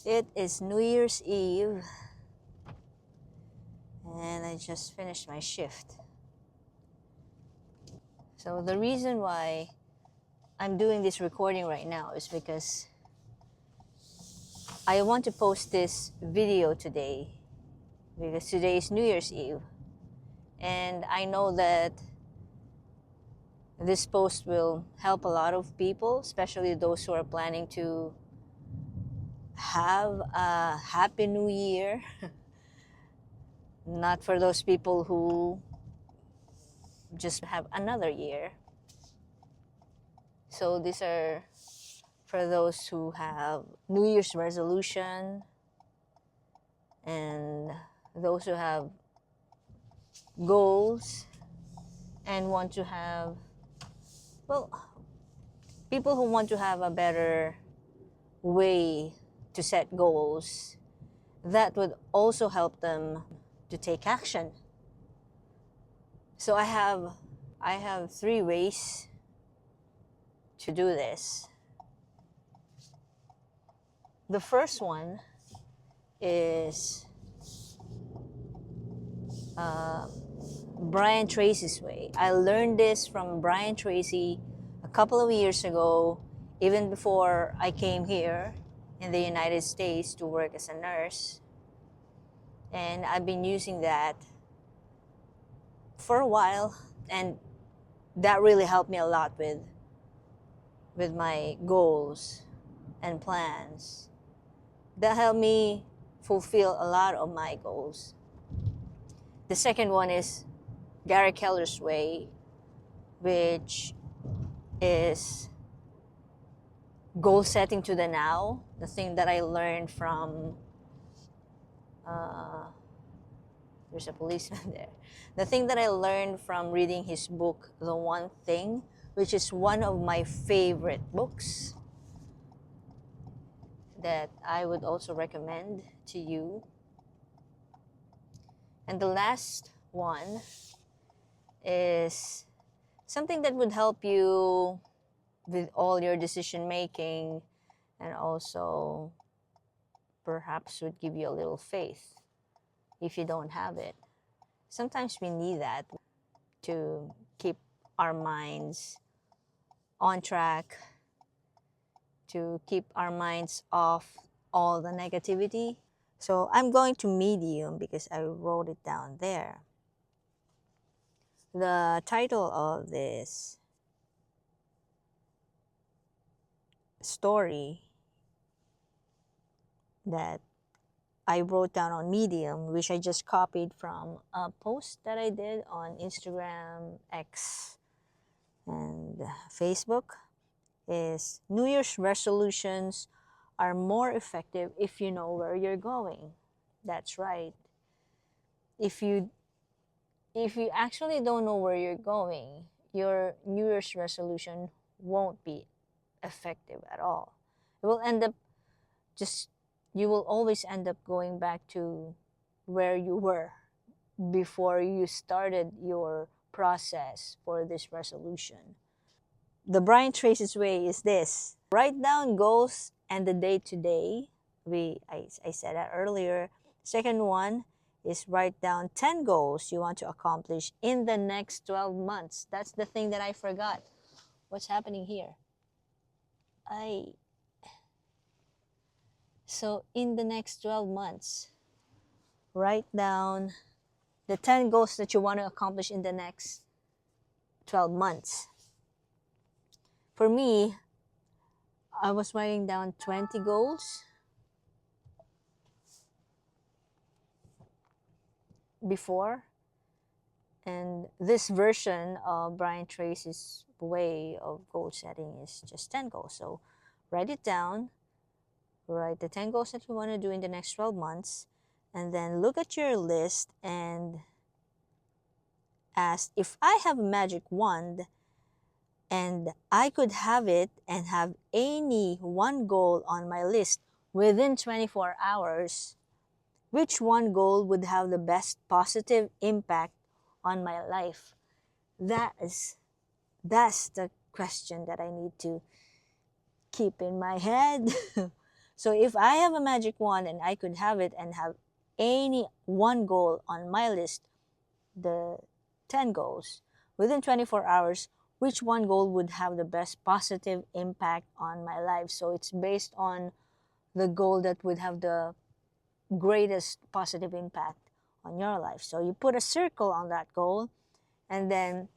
It is New Year's Eve and I just finished my shift. So the reason why I'm doing this recording right now is because I want to post this video today because today is New Year's Eve, and I know that this post will help a lot of people, especially those who are planning to have a happy new year. Not for those people who just have another year. So these are for those who have New Year's resolution and those who have goals and want to have, well, people who want to have a better way to set goals that would also help them to take action. So I have 3 ways to do this. The first one is Brian Tracy's way. I learned this from Brian Tracy a couple of years ago, even before I came here in the United States to work as a nurse. And I've been using that for a while, and that really helped me a lot with my goals and plans. That helped me fulfill a lot of my goals. The second one is Gary Keller's way, which is goal setting to the now. The thing that I learned from there's a policeman there. The thing that I learned from reading his book, The One Thing, which is one of my favorite books that I would also recommend to you. And the last one is something that would help you with all your decision making and also perhaps would give you a little faith if you don't have it. Sometimes we need that to keep our minds on track, to keep our minds off all the negativity. So I'm going to medium because I wrote it down there. The title of this story that I wrote down on Medium, which I just copied from a post that I did on Instagram, X, and Facebook, is New Year's resolutions are more effective if you know where you're going. That's right. If you actually don't know where you're going, your New Year's resolution won't be effective at all. It will end up you will always end up going back to where you were before you started your process for this resolution. The Brian Tracy's way is this: write down goals and the day-to-day. I said that earlier. Second one is write down 10 goals you want to accomplish in the next 12 months. That's the thing that I forgot. What's happening here? So in the next 12 months, write down the 10 goals that you want to accomplish in the next 12 months. For me, I was writing down 20 goals before, and this version of Brian Tracy's way of goal setting is just 10 goals. So write it down, write the 10 goals that you want to do in the next 12 months, and then look at your list and ask, if I have a magic wand and I could have it and have any one goal on my list within 24 hours, which one goal would have the best positive impact on my life? That's the question that I need to keep in my head. So if I have a magic wand and I could have it and have any one goal on my list, the 10 goals, within 24 hours, which one goal would have the best positive impact on my life? So it's based on the goal that would have the greatest positive impact on your life. So you put a circle on that goal, and then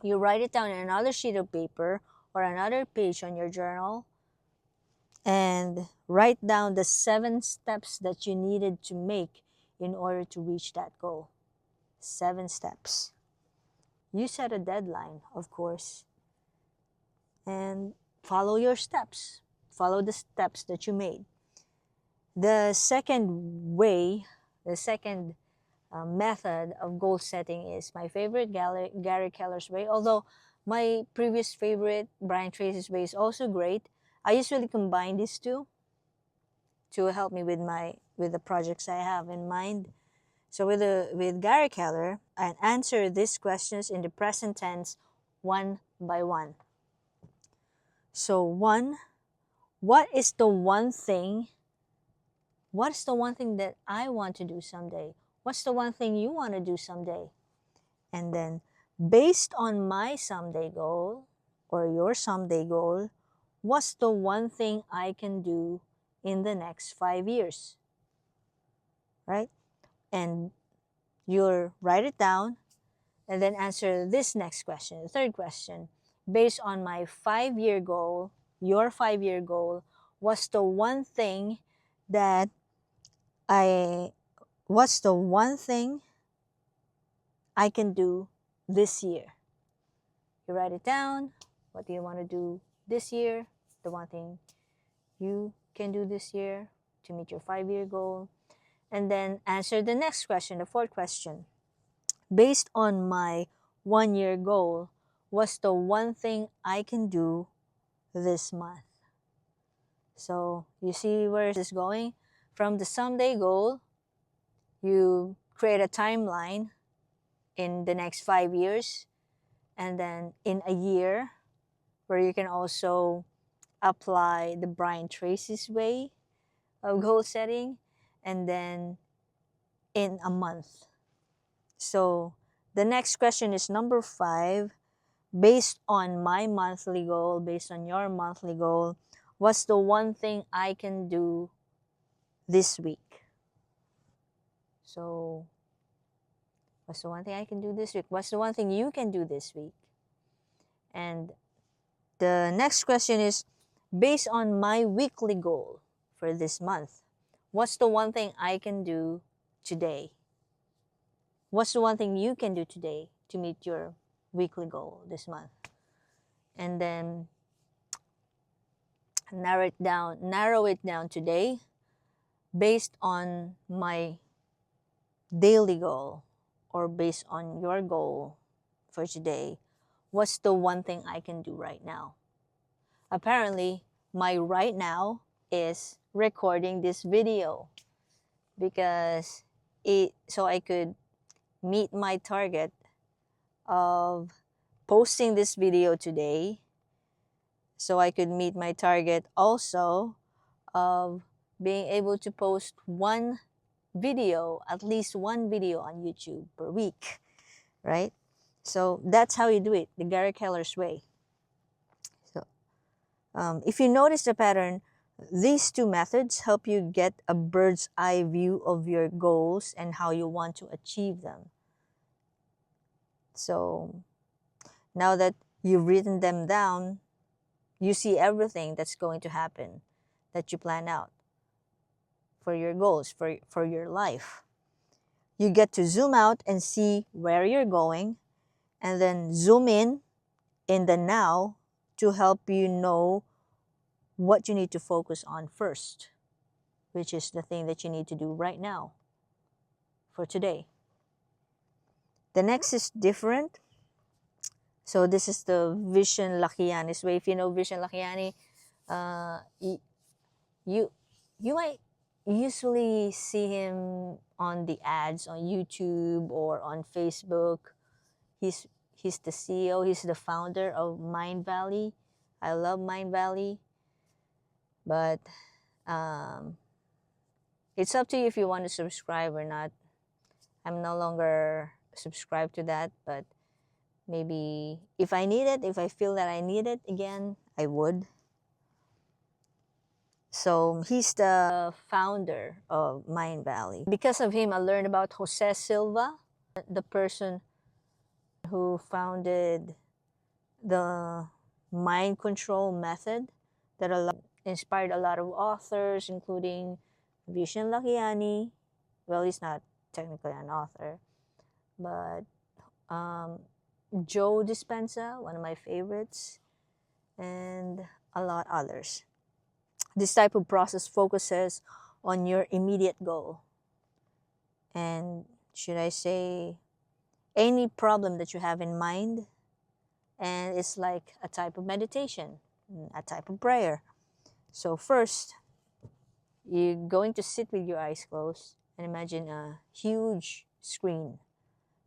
you write it down in another sheet of paper or another page on your journal, and write down the 7 steps that you needed to make in order to reach that goal. 7 steps. You set a deadline, of course, and follow your steps. Follow the steps that you made. The second way, the second method of goal setting is my favorite, Gary Keller's way. Although my previous favorite, Brian Tracy's way, is also great. I usually combine these two to help me with the projects I have in mind. So with Gary Keller, I answer these questions in the present tense one by one. So one, what is the one thing that I want to do someday? What's the one thing you want to do someday? And then based on my someday goal or your someday goal, what's the one thing I can do in the next 5 years? Right? And you'll write it down and then answer this next question, the third question. Based on my 5-year goal, your 5-year goal, what's the one thing I can do this year? You write it down. What do you want to do this year? The one thing you can do this year to meet your 5-year goal. And then answer the next question, the fourth question. Based on my 1-year goal, what's the one thing I can do this month? So you see where this is going? From the someday goal, you create a timeline in the next 5 years, and then in a year, where you can also apply the Brian Tracy's way of goal setting, and then in a month. So the next question is number 5. Based on my monthly goal, based on your monthly goal, what's the one thing I can do this week? So what's the one thing I can do this week? What's the one thing you can do this week? And the next question is, based on my weekly goal for this month, what's the one thing I can do today? What's the one thing you can do today to meet your weekly goal this month? And then narrow it down today based on my daily goal, or based on your goal for today. What's the one thing I can do right now? Apparently, my right now is recording this video, because so I could meet my target of posting this video today, so I could meet my target also of being able to post one video, at least one video on YouTube per week, right? So that's how you do it, the Gary Keller's way. So if you notice the pattern, these two methods help you get a bird's eye view of your goals and how you want to achieve them. So now that you've written them down, you see everything that's going to happen that you plan out for your goals, for your life. You get to zoom out and see where you're going, and then zoom in the now, to help you know what you need to focus on first, which is the thing that you need to do right now for today. The next is different. So this is the Vishen Lakhiani's way. If you know Vishen Lakhiani, you might usually see him on the ads on YouTube or on Facebook. He's the CEO, he's the founder of Mind Valley. I love Mind Valley, but Um, it's up to you if you want to subscribe or not. I'm no longer subscribed to that, but maybe if I need it, if I feel that I need it again, I would. So he's the founder of Mind Valley. Because of him, I learned about Jose Silva, the person who founded the mind control method that inspired a lot of authors, including Vishen Lakhiani. Well, he's not technically an author, but Joe Dispenza, one of my favorites, and a lot others. This type of process focuses on your immediate goal. And should I say, any problem that you have in mind, and it's like a type of meditation, a type of prayer. So first, you're going to sit with your eyes closed and imagine a huge screen,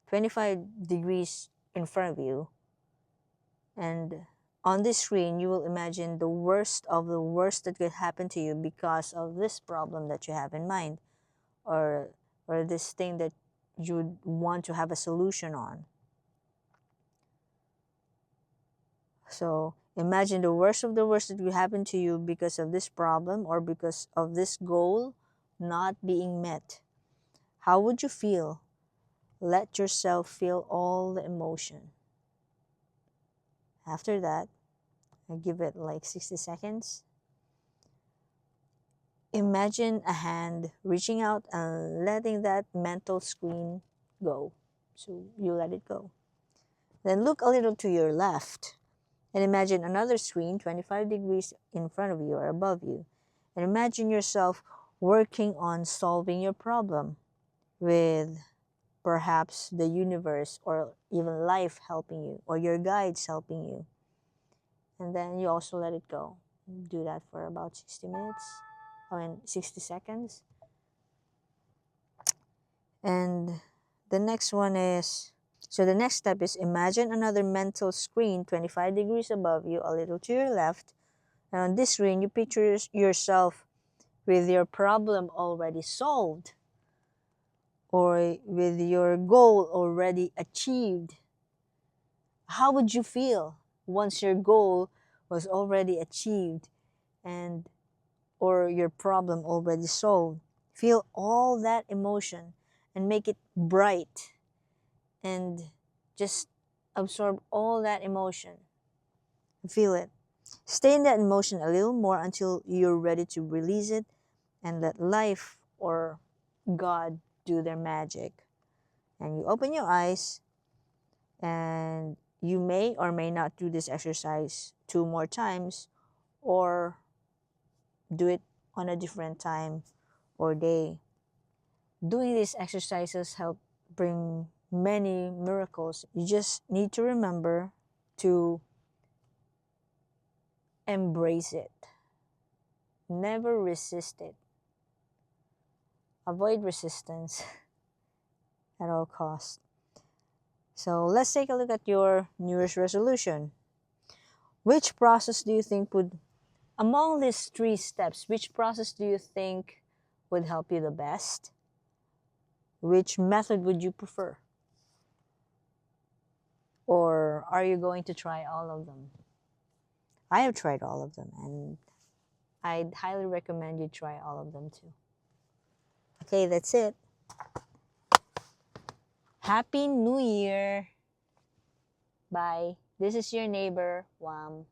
25 degrees in front of you. And on this screen, you will imagine the worst of the worst that could happen to you because of this problem that you have in mind, or this thing that you want to have a solution on. So imagine the worst of the worst that will happen to you because of this problem or because of this goal not being met. How would you feel? Let yourself feel all the emotion. After that, I give it like 60 seconds. Imagine a hand reaching out and letting that mental screen go. So you let it go. Then look a little to your left and imagine another screen 25 degrees in front of you or above you. And imagine yourself working on solving your problem with perhaps the universe or even life helping you or your guides helping you. And then you also let it go. Do that for about 60 seconds. And the next one is, so the next step is imagine another mental screen 25 degrees above you, a little to your left. And on this screen, you picture yourself with your problem already solved or with your goal already achieved. How would you feel once your goal was already achieved and or your problem already solved? Feel all that emotion and make it bright and just absorb all that emotion. Feel it. Stay in that emotion a little more until you're ready to release it and let life or God do their magic. And you open your eyes, and you may or may not do this exercise 2 more times or do it on a different time or day. Doing these exercises help bring many miracles. You just need to remember to embrace it. Never resist it. Avoid resistance at all costs. So let's take a look at your New Year's resolution. Which process do you think would, among these 3 steps, which process do you think would help you the best? Which method would you prefer? Or are you going to try all of them? I have tried all of them, and I'd highly recommend you try all of them too. Okay, that's it. Happy New Year. Bye. This is your neighbor, Wam.